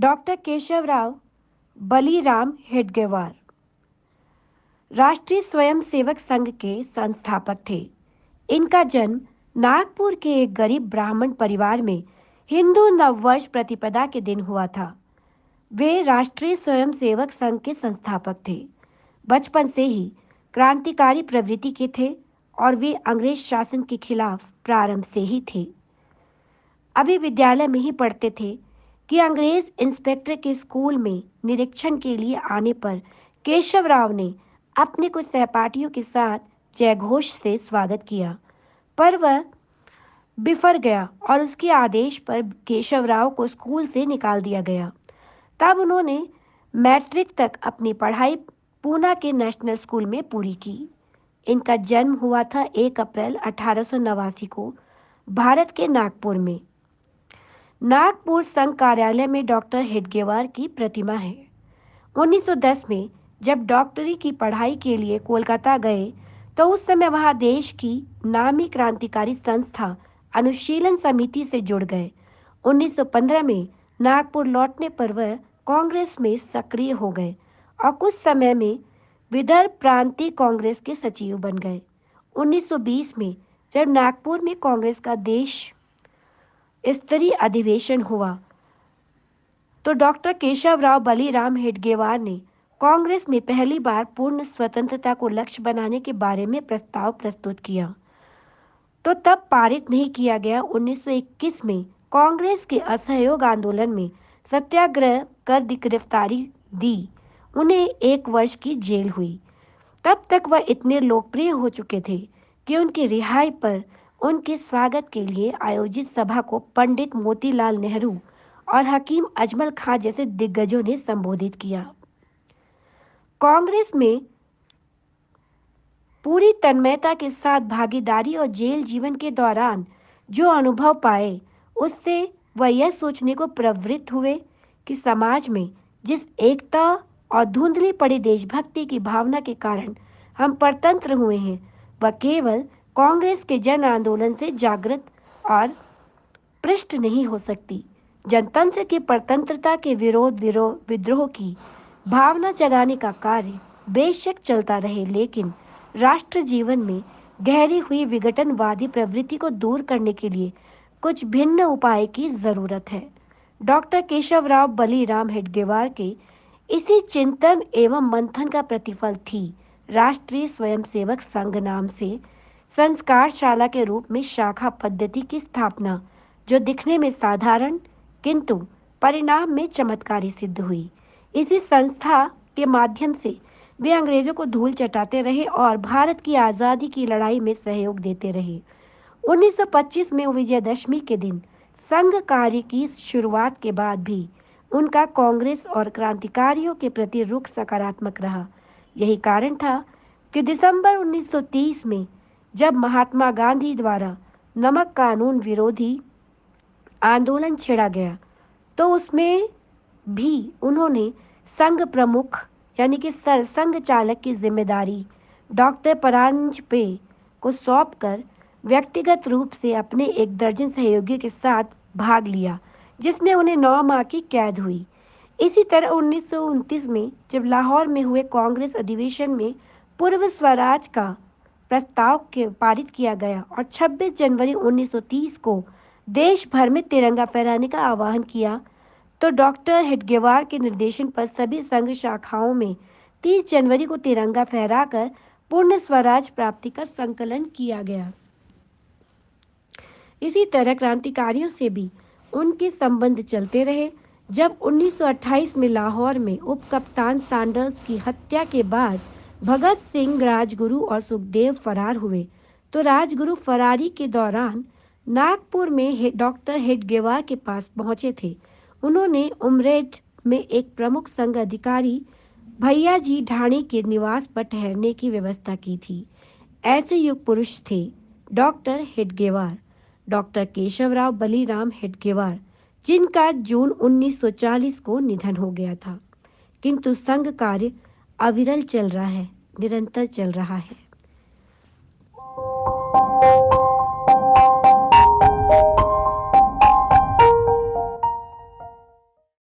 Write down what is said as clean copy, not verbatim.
Doctor Keshavrao Baliram Hedgewar राष्ट्रीय स्वयंसेवक संघ के संस्थापक थे। इनका जन्म नागपुर के एक गरीब ब्राह्मण परिवार में हिंदू नववर्ष प्रतिपदा के दिन हुआ था। वे राष्ट्रीय स्वयंसेवक संघ के संस्थापक थे। बचपन से ही क्रांतिकारी प्रवृत्ति के थे और वे अंग्रेज शासन के खिलाफ प्रारंभ से ही थे। अभी विद्यालय में ही पढ़ते थे कि अंग्रेज इंस्पेक्टर के स्कूल में निरीक्षण के लिए आने पर केशवराव ने अपने कुछ सहपाठियों के साथ जयघोष से स्वागत किया, पर वह बिफर गया और उसके आदेश पर केशवराव को स्कूल से निकाल दिया गया। तब उन्होंने मैट्रिक तक अपनी पढ़ाई पूना के नेशनल स्कूल में पूरी की। इनका जन्म हुआ था 1 अप्रैल 1889 को भारत के नागपुर में। नागपुर संघ कार्यालय में डॉक्टर हेडगेवार की प्रतिमा है। 1910 में जब डॉक्टरी की पढ़ाई के लिए कोलकाता गए तो उस समय वहां देश की नामी क्रांतिकारी संस्था अनुशीलन समिति से जुड़ गए। 1915 में नागपुर लौटने पर वह कांग्रेस में सक्रिय हो गए और कुछ समय में विदर्भ प्रांतीय कांग्रेस के सचिव बन गए। 1920 में जब नागपुर में कांग्रेस का देश स्तरीय अधिवेशन हुआ तो डॉक्टर केशवराव बलीराम हेडगेवार ने कांग्रेस में पहली बार पूर्ण स्वतंत्रता को लक्ष्य बनाने के बारे में प्रस्ताव प्रस्तुत किया, तो तब पारित नहीं किया गया। 1921 में कांग्रेस के असहयोग आंदोलन में सत्याग्रह कर गिरफ्तारी दी। उन्हें 1 वर्ष की जेल हुई। तब तक वह इतने लोकप्रिय हो चुके थे कि उनकी रिहाई पर उनके स्वागत के लिए आयोजित सभा को पंडित मोतीलाल नेहरू और हकीम अजमल खां जैसे दिग्गजों ने संबोधित किया। कांग्रेस में पूरी तन्मयता के साथ भागीदारी और जेल जीवन के दौरान जो अनुभव पाए, उससे वह यह सोचने को प्रवृत्त हुए कि समाज में जिस एकता और धुंधली पड़ी देशभक्ति की भावना के कारण हम परतंत्र हुए हैं, वह केवल कांग्रेस के जन आंदोलन से जागृत और पृष्ठ नहीं हो सकती। जनतंत्र की परतंत्रता के विद्रोह की भावना जगाने का कार्य बेशक चलता रहे, लेकिन राष्ट्र जीवन में गहरी हुई विघटनवादी प्रवृत्ति को दूर करने के लिए कुछ भिन्न उपाय की जरूरत है। डॉक्टर केशवराव बलीराम हेडगेवार के इसी चिंतन एवं मंथन का प्रतिफल थी राष्ट्रीय स्वयंसेवक संघ नाम से संस्कारशाला के रूप में शाखा पद्धति की स्थापना, जो दिखने में साधारण किंतु परिणाम में चमत्कारी सिद्ध हुई। इसी संस्था के माध्यम से वे अंग्रेजों को धूल चटाते रहे और भारत की आज़ादी की लड़ाई में सहयोग देते रहे। 1925 में विजयदशमी के दिन संघ कार्य की शुरुआत के बाद भी उनका कांग्रेस और क्रांतिकारियों के प्रति रुख सकारात्मक रहा। यही कारण था कि दिसंबर 1930 में जब महात्मा गांधी द्वारा नमक कानून विरोधी आंदोलन छेड़ा गया, तो उसमें भी उन्होंने संघ प्रमुख यानी कि संघ चालक की जिम्मेदारी डॉक्टर परांजपे को सौंपकर व्यक्तिगत रूप से अपने 1 दर्जन सहयोगियों के साथ भाग लिया, जिसमें उन्हें 9 माह की कैद हुई। इसी तरह 1929 में जब लाहौर में हुए कांग्रेस अधिवेशन में पूर्व स्वराज का प्रस्ताव के पारित किया गया और 26 जनवरी 1930 को देश भर में तिरंगा फहराने का आह्वान किया, तो डॉक्टर हेडगेवार के निर्देशन पर सभी संघ शाखाओं में 30 जनवरी को तिरंगा फहराकर पूर्ण स्वराज प्राप्ति का संकलन किया गया। इसी तरह क्रांतिकारियों से भी उनके संबंध चलते रहे। जब 1928 में लाहौर में उप कप्तान सैंडर्स की हत्या के बाद भगत सिंह, राजगुरु और सुखदेव फरार हुए, तो राजगुरु फरारी के दौरान नागपुर में डॉक्टर हेडगेवार के पास पहुंचे थे। उन्होंने उमरेड में एक प्रमुख संघ अधिकारी भैयाजी ढाणी के निवास पर ठहरने की व्यवस्था की थी। ऐसे युग पुरुष थे डॉक्टर हेडगेवार, डॉक्टर केशवराव बलीराम हेडगेवार, जिनका जून 1940 को निधन हो गया था। किंतु संघ कार्य अविरल चल रहा है, निरंतर चल रहा है।